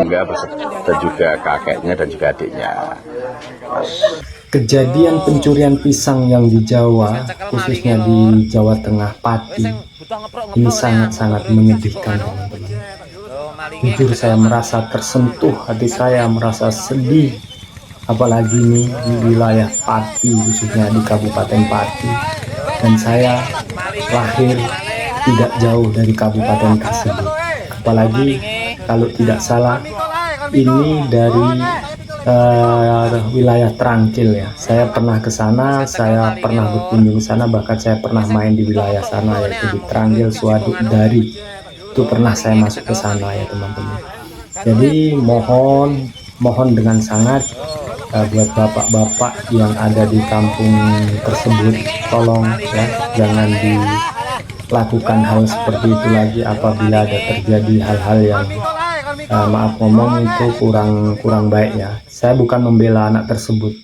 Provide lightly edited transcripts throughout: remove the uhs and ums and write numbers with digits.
tetangga beserta juga kakeknya dan juga adiknya. Kejadian pencurian pisang yang di Jawa, khususnya di Jawa Tengah, Pati, ini sangat-sangat menyedihkan, teman-teman. Jujur saya merasa tersentuh, hati saya merasa sedih, apalagi ini di wilayah Pati, khususnya di Kabupaten Pati, dan saya lahir tidak jauh dari kabupaten tersebut. Apalagi kalau tidak salah ini dari wilayah Trangkil ya. Saya pernah ke sana, saya pernah berkunjung ke sana, bahkan saya pernah main di wilayah sana, yaitu di Trangkil, Suwaduk, Dari. Itu pernah saya masuk ke sana ya teman-teman. Jadi mohon dengan sangat buat bapak-bapak yang ada di kampung tersebut, tolong ya jangan dilakukan hal seperti itu lagi apabila ada terjadi hal-hal yang maaf ngomong itu kurang baik ya. Saya bukan membela anak tersebut,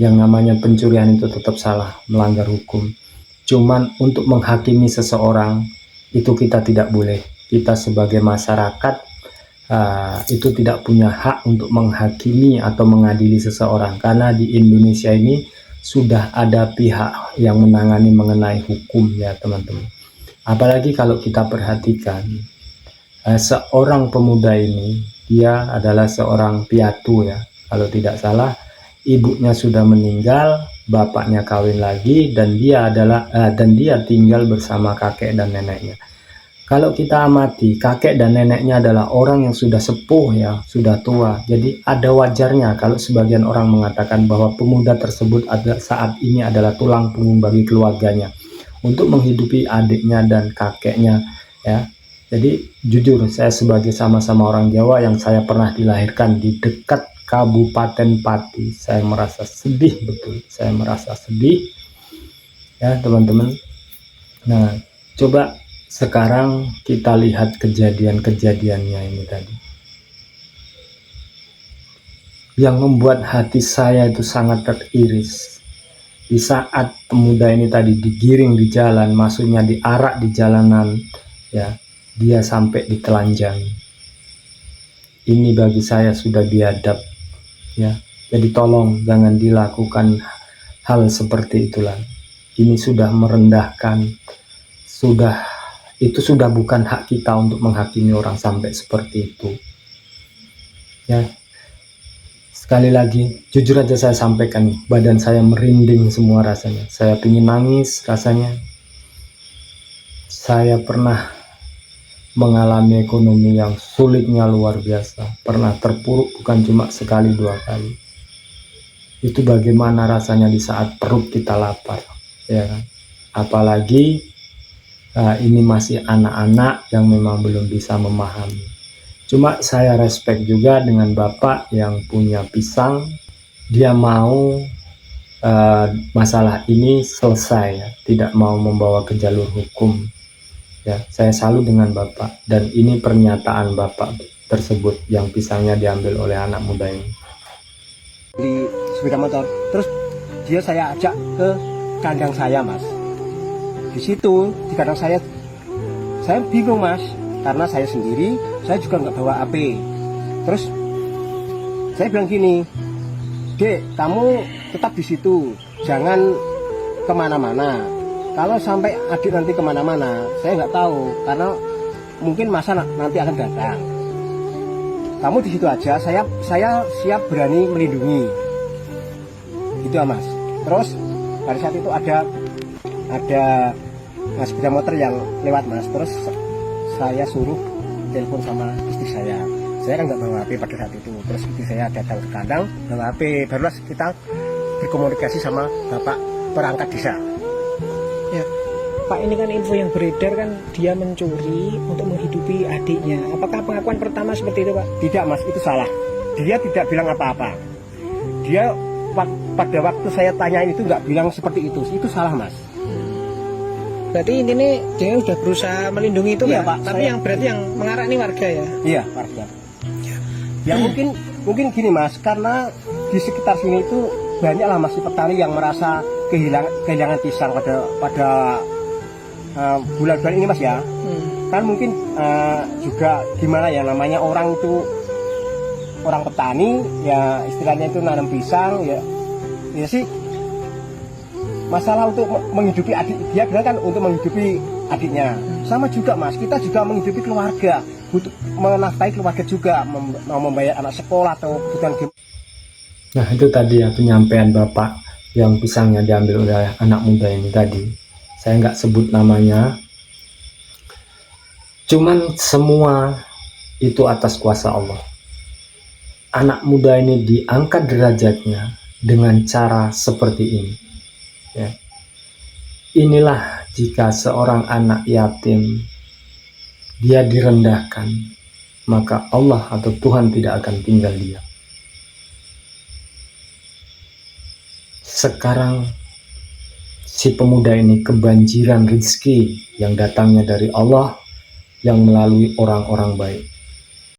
yang namanya pencurian itu tetap salah, melanggar hukum. Cuman untuk menghakimi seseorang itu kita tidak boleh. Kita sebagai masyarakat itu tidak punya hak untuk menghakimi atau mengadili seseorang, karena di Indonesia ini sudah ada pihak yang menangani mengenai hukum ya teman-teman. Apalagi kalau kita perhatikan seorang pemuda ini, dia adalah seorang piatu ya, kalau tidak salah. Ibunya sudah meninggal, bapaknya kawin lagi, dan dia tinggal bersama kakek dan neneknya. Kalau kita amati, kakek dan neneknya adalah orang yang sudah sepuh ya, sudah tua. Jadi ada wajarnya kalau sebagian orang mengatakan bahwa pemuda tersebut saat ini adalah tulang punggung bagi keluarganya untuk menghidupi adiknya dan kakeknya ya. Jadi jujur saya sebagai sama-sama orang Jawa yang saya pernah dilahirkan di dekat Kabupaten Pati, saya merasa sedih betul. Saya merasa sedih ya teman-teman. Nah, coba sekarang kita lihat kejadian-kejadiannya ini tadi. Yang membuat hati saya itu sangat teriris. Di saat pemuda ini tadi digiring di jalan, maksudnya diarak di jalanan ya, dia sampai ditelanjangi. Ini bagi saya sudah biadab ya. Jadi tolong jangan dilakukan hal seperti itulah. Ini sudah merendahkan, itu sudah bukan hak kita untuk menghakimi orang sampai seperti itu ya. Sekali lagi jujur aja saya sampaikan, badan saya merinding semua rasanya. Saya pingin nangis rasanya. Saya pernah mengalami ekonomi yang sulitnya luar biasa, pernah terpuruk bukan cuma sekali dua kali. Itu bagaimana rasanya di saat perut kita lapar ya kan? Apalagi ini masih anak-anak yang memang belum bisa memahami. Cuma saya respect juga dengan bapak yang punya pisang, dia mau masalah ini selesai ya, tidak mau membawa ke jalur hukum ya. Saya salut dengan bapak, dan ini pernyataan bapak tersebut yang pisangnya diambil oleh anak muda ini. Di sepeda motor, terus dia saya ajak ke kandang saya mas. Di situ di kandang saya bingung mas, karena saya sendiri, saya juga nggak bawa HP. Terus saya bilang gini, Dek, kamu tetap di situ, jangan kemana-mana. Kalau sampai adik nanti kemana-mana, saya nggak tahu, karena mungkin masa nanti akan datang. Kamu di situ aja, saya siap berani melindungi. Gitu ya mas. Terus pada saat itu ada sepeda motor yang lewat mas. Terus saya suruh telepon sama istri saya. Saya kan nggak bawa HP pada saat itu. Terus istri saya datang ke kandang bawa HP. Barulah kita berkomunikasi sama bapak perangkat desa. Ya, Pak, ini kan info yang beredar kan dia mencuri untuk menghidupi adiknya. Apakah pengakuan pertama seperti itu, Pak? Tidak mas, itu salah. Dia tidak bilang apa-apa. Dia pada waktu saya tanyain itu nggak bilang seperti itu. Itu salah mas. Berarti ini dia sudah berusaha melindungi itu iya, Pak? Tapi yang berarti yang mengarah ini warga ya? Iya, warga. Ya mungkin gini mas, karena di sekitar sini itu banyaklah masih petani yang merasa kehilangan pisang pada bulan-bulan ini mas ya. Kan mungkin juga gimana ya, namanya orang itu orang petani, ya istilahnya itu nanam pisang, ya sih masalah untuk menghidupi adik dia kan untuk menghidupi adiknya. Sama juga Mas, kita juga menghidupi keluarga, butuh menafkahi keluarga juga, mau membayar anak sekolah atau kebutuhan. Nah itu tadi ya penyampaian Bapak yang pisangnya diambil oleh anak muda ini tadi. Saya nggak sebut namanya, cuman semua itu atas kuasa Allah. Anak muda ini diangkat derajatnya dengan cara seperti ini ya. Inilah jika seorang anak yatim dia direndahkan, maka Allah atau Tuhan tidak akan tinggal diam. Sekarang si pemuda ini kebanjiran rezeki yang datangnya dari Allah, yang melalui orang-orang baik.